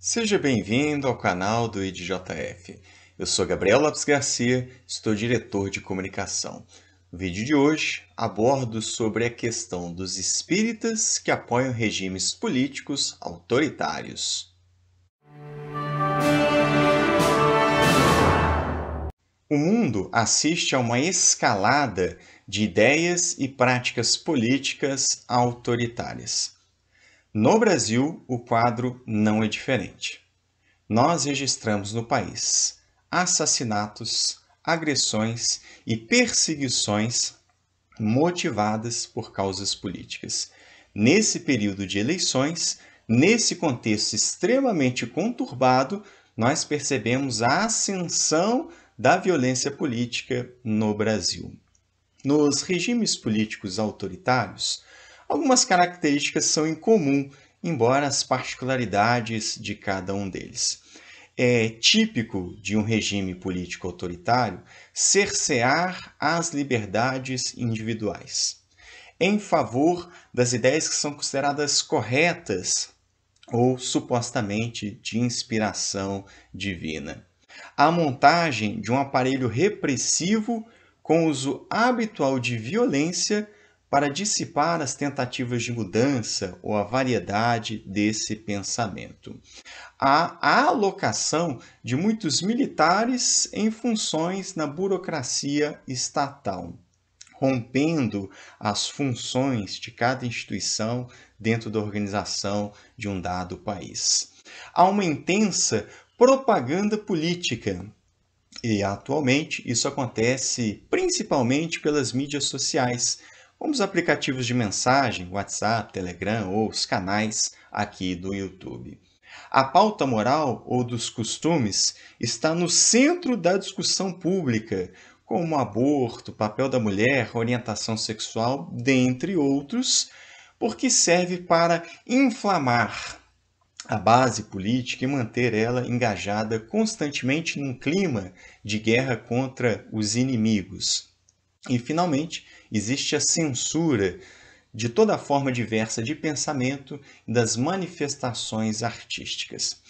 Seja bem-vindo ao canal do IDJF. Eu sou Gabriel Lopes Garcia, estou diretor de comunicação. No vídeo de hoje, abordo sobre a questão dos espíritas que apoiam regimes políticos autoritários. O mundo assiste a uma escalada de ideias e práticas políticas autoritárias. No Brasil, o quadro não é diferente. Nós registramos no país assassinatos, agressões e perseguições motivadas por causas políticas. Nesse período de eleições, nesse contexto extremamente conturbado, nós percebemos a ascensão da violência política no Brasil. Nos regimes políticos autoritários, algumas características são em comum, embora as particularidades de cada um deles. É típico de um regime político autoritário cercear as liberdades individuais, em favor das ideias que são consideradas corretas ou supostamente de inspiração divina. A montagem de um aparelho repressivo com uso habitual de violência para dissipar as tentativas de mudança ou a variedade desse pensamento. A alocação de muitos militares em funções na burocracia estatal, rompendo as funções de cada instituição dentro da organização de um dado país. Há uma intensa propaganda política. E atualmente isso acontece principalmente pelas mídias sociais, como os aplicativos de mensagem, WhatsApp, Telegram ou os canais aqui do YouTube. A pauta moral ou dos costumes está no centro da discussão pública, como aborto, papel da mulher, orientação sexual, dentre outros, porque serve para inflamar a base política e manter ela engajada constantemente num clima de guerra contra os inimigos. E, finalmente, existe a censura de toda forma diversa de pensamento e das manifestações artísticas.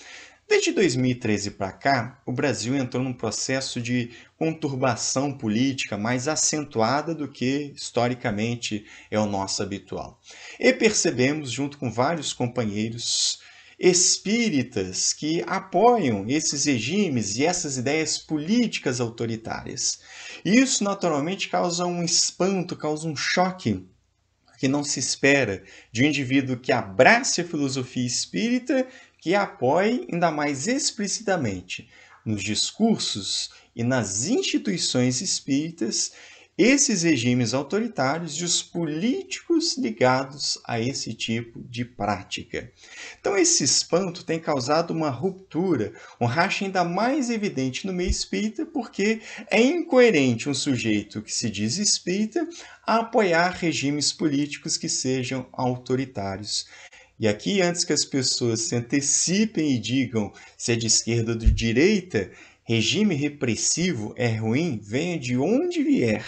Desde 2013 para cá, o Brasil entrou num processo de conturbação política mais acentuada do que historicamente é o nosso habitual. E percebemos, junto com vários companheiros espíritas que apoiam esses regimes e essas ideias políticas autoritárias. Isso naturalmente causa um espanto, causa um choque que não se espera de um indivíduo que abrace a filosofia espírita, que a apoie ainda mais explicitamente nos discursos e nas instituições espíritas esses regimes autoritários e os políticos ligados a esse tipo de prática. Então, esse espanto tem causado uma ruptura, um racha ainda mais evidente no meio espírita, porque é incoerente um sujeito que se diz espírita a apoiar regimes políticos que sejam autoritários. E aqui, antes que as pessoas se antecipem e digam se é de esquerda ou de direita, regime repressivo é ruim, venha de onde vier.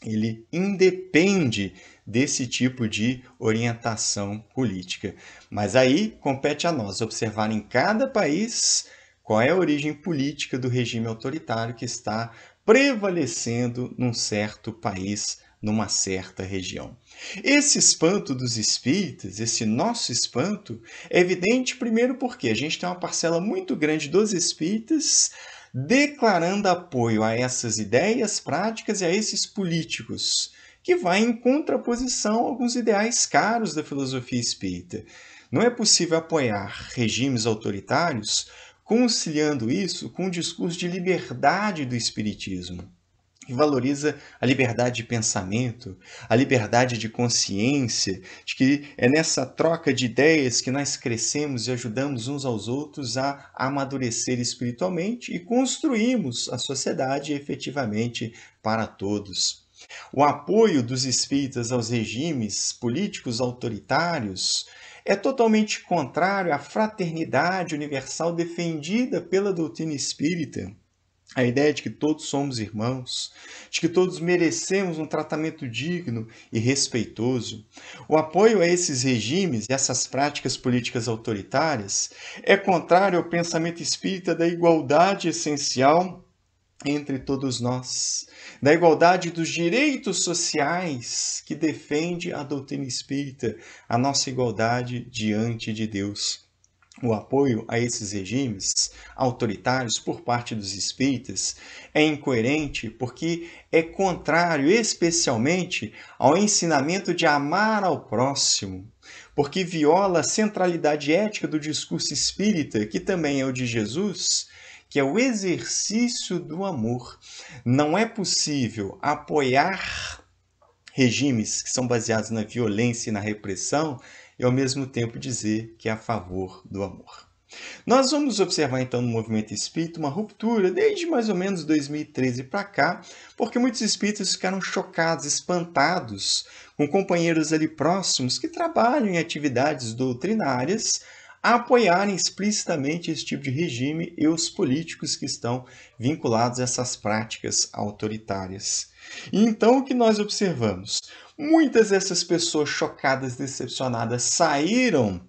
Ele independe desse tipo de orientação política. Mas aí compete a nós observar em cada país qual é a origem política do regime autoritário que está prevalecendo num certo país, numa certa região. Esse espanto dos espíritas, esse nosso espanto, é evidente primeiro porque a gente tem uma parcela muito grande dos espíritas declarando apoio a essas ideias práticas e a esses políticos, que vai em contraposição a alguns ideais caros da filosofia espírita. Não é possível apoiar regimes autoritários conciliando isso com o discurso de liberdade do espiritismo, que valoriza a liberdade de pensamento, a liberdade de consciência, de que é nessa troca de ideias que nós crescemos e ajudamos uns aos outros a amadurecer espiritualmente e construímos a sociedade efetivamente para todos. O apoio dos espíritas aos regimes políticos autoritários é totalmente contrário à fraternidade universal defendida pela doutrina espírita. A ideia de que todos somos irmãos, de que todos merecemos um tratamento digno e respeitoso. O apoio a esses regimes e essas práticas políticas autoritárias é contrário ao pensamento espírita da igualdade essencial entre todos nós, da igualdade dos direitos sociais que defende a doutrina espírita, a nossa igualdade diante de Deus. O apoio a esses regimes autoritários por parte dos espíritas é incoerente porque é contrário especialmente ao ensinamento de amar ao próximo, porque viola a centralidade ética do discurso espírita, que também é o de Jesus, que é o exercício do amor. Não é possível apoiar regimes que são baseados na violência e na repressão e ao mesmo tempo dizer que é a favor do amor. Nós vamos observar então no movimento espírita uma ruptura desde mais ou menos 2013 para cá, porque muitos espíritas ficaram chocados, espantados com companheiros ali próximos que trabalham em atividades doutrinárias a apoiarem explicitamente esse tipo de regime e os políticos que estão vinculados a essas práticas autoritárias. E então o que nós observamos? Muitas dessas pessoas chocadas, decepcionadas, saíram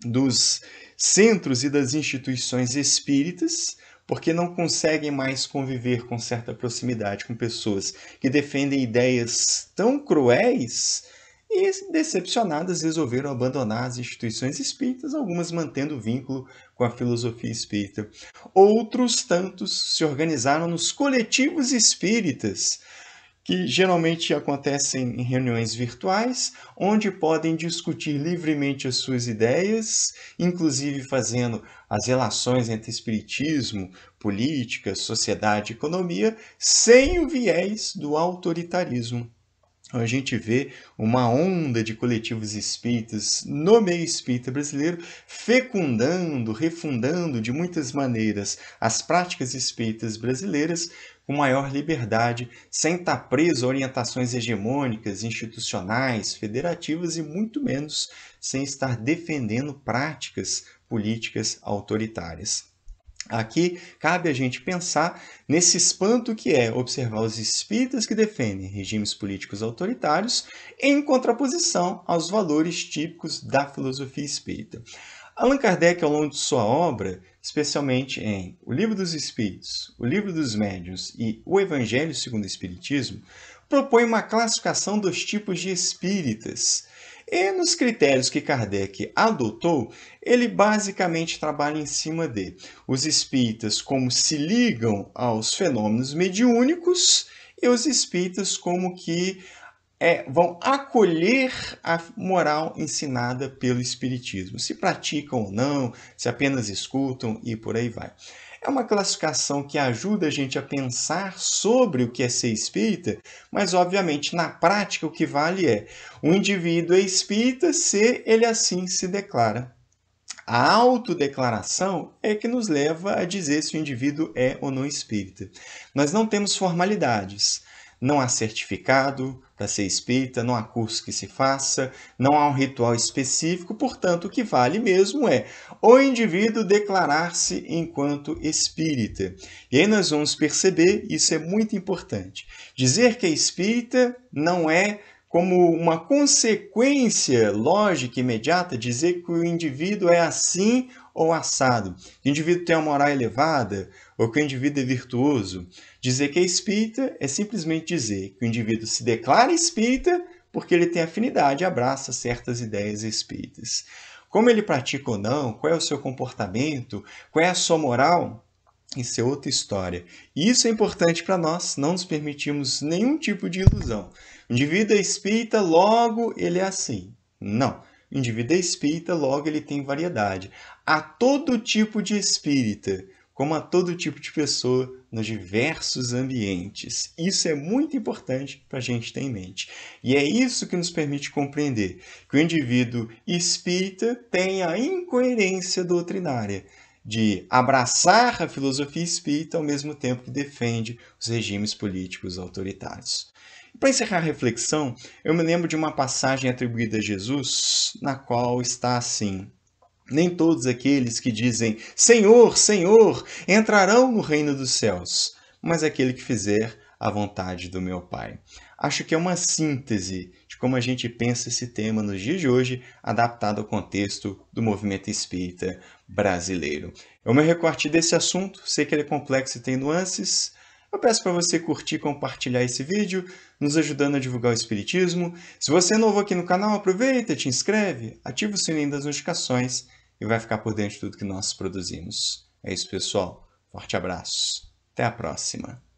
dos centros e das instituições espíritas, porque não conseguem mais conviver com certa proximidade com pessoas que defendem ideias tão cruéis e, decepcionadas, resolveram abandonar as instituições espíritas, algumas mantendo vínculo com a filosofia espírita. Outros tantos se organizaram nos coletivos espíritas, que geralmente acontecem em reuniões virtuais, onde podem discutir livremente as suas ideias, inclusive fazendo as relações entre espiritismo, política, sociedade e economia, sem o viés do autoritarismo. A gente vê uma onda de coletivos espíritas no meio espírita brasileiro fecundando, refundando de muitas maneiras as práticas espíritas brasileiras com maior liberdade, sem estar preso a orientações hegemônicas, institucionais, federativas e muito menos sem estar defendendo práticas políticas autoritárias. Aqui cabe a gente pensar nesse espanto que é observar os espíritas que defendem regimes políticos autoritários em contraposição aos valores típicos da filosofia espírita. Allan Kardec, ao longo de sua obra, especialmente em O Livro dos Espíritos, O Livro dos Médiuns e O Evangelho segundo o Espiritismo, propõe uma classificação dos tipos de espíritas. E nos critérios que Kardec adotou, ele basicamente trabalha em cima de os espíritas como se ligam aos fenômenos mediúnicos e os espíritas como que vão acolher a moral ensinada pelo espiritismo, se praticam ou não, se apenas escutam e por aí vai. É uma classificação que ajuda a gente a pensar sobre o que é ser espírita, mas obviamente na prática o que vale é o indivíduo é espírita se ele assim se declara. A autodeclaração é que nos leva a dizer se o indivíduo é ou não espírita. Nós não temos formalidades. Não há certificado para ser espírita, não há curso que se faça, não há um ritual específico, portanto, o que vale mesmo é o indivíduo declarar-se enquanto espírita. E aí nós vamos perceber, isso é muito importante. Dizer que é espírita não é como uma consequência lógica imediata dizer que o indivíduo é assim ou assado, que o indivíduo tem uma moral elevada ou que o indivíduo é virtuoso. Dizer que é espírita é simplesmente dizer que o indivíduo se declara espírita porque ele tem afinidade e abraça certas ideias espíritas. Como ele pratica ou não, qual é o seu comportamento, qual é a sua moral, isso é outra história. E isso é importante para nós, não nos permitirmos nenhum tipo de ilusão. O indivíduo é espírita, logo ele é assim. Não. O indivíduo é espírita, logo ele tem variedade. Há todo tipo de espírita, como a todo tipo de pessoa nos diversos ambientes. Isso é muito importante para a gente ter em mente. E é isso que nos permite compreender que o indivíduo espírita tem a incoerência doutrinária de abraçar a filosofia espírita ao mesmo tempo que defende os regimes políticos autoritários. Para encerrar a reflexão, eu me lembro de uma passagem atribuída a Jesus, na qual está assim: nem todos aqueles que dizem Senhor, Senhor, entrarão no reino dos céus, mas aquele que fizer a vontade do meu Pai. Acho que é uma síntese de como a gente pensa esse tema nos dias de hoje, adaptado ao contexto do movimento espírita brasileiro. É o meu recorte desse assunto, sei que ele é complexo e tem nuances. Eu peço para você curtir e compartilhar esse vídeo, nos ajudando a divulgar o Espiritismo. Se você é novo aqui no canal, aproveita, te inscreve, ativa o sininho das notificações e vai ficar por dentro de tudo que nós produzimos. É isso, pessoal. Forte abraço. Até a próxima.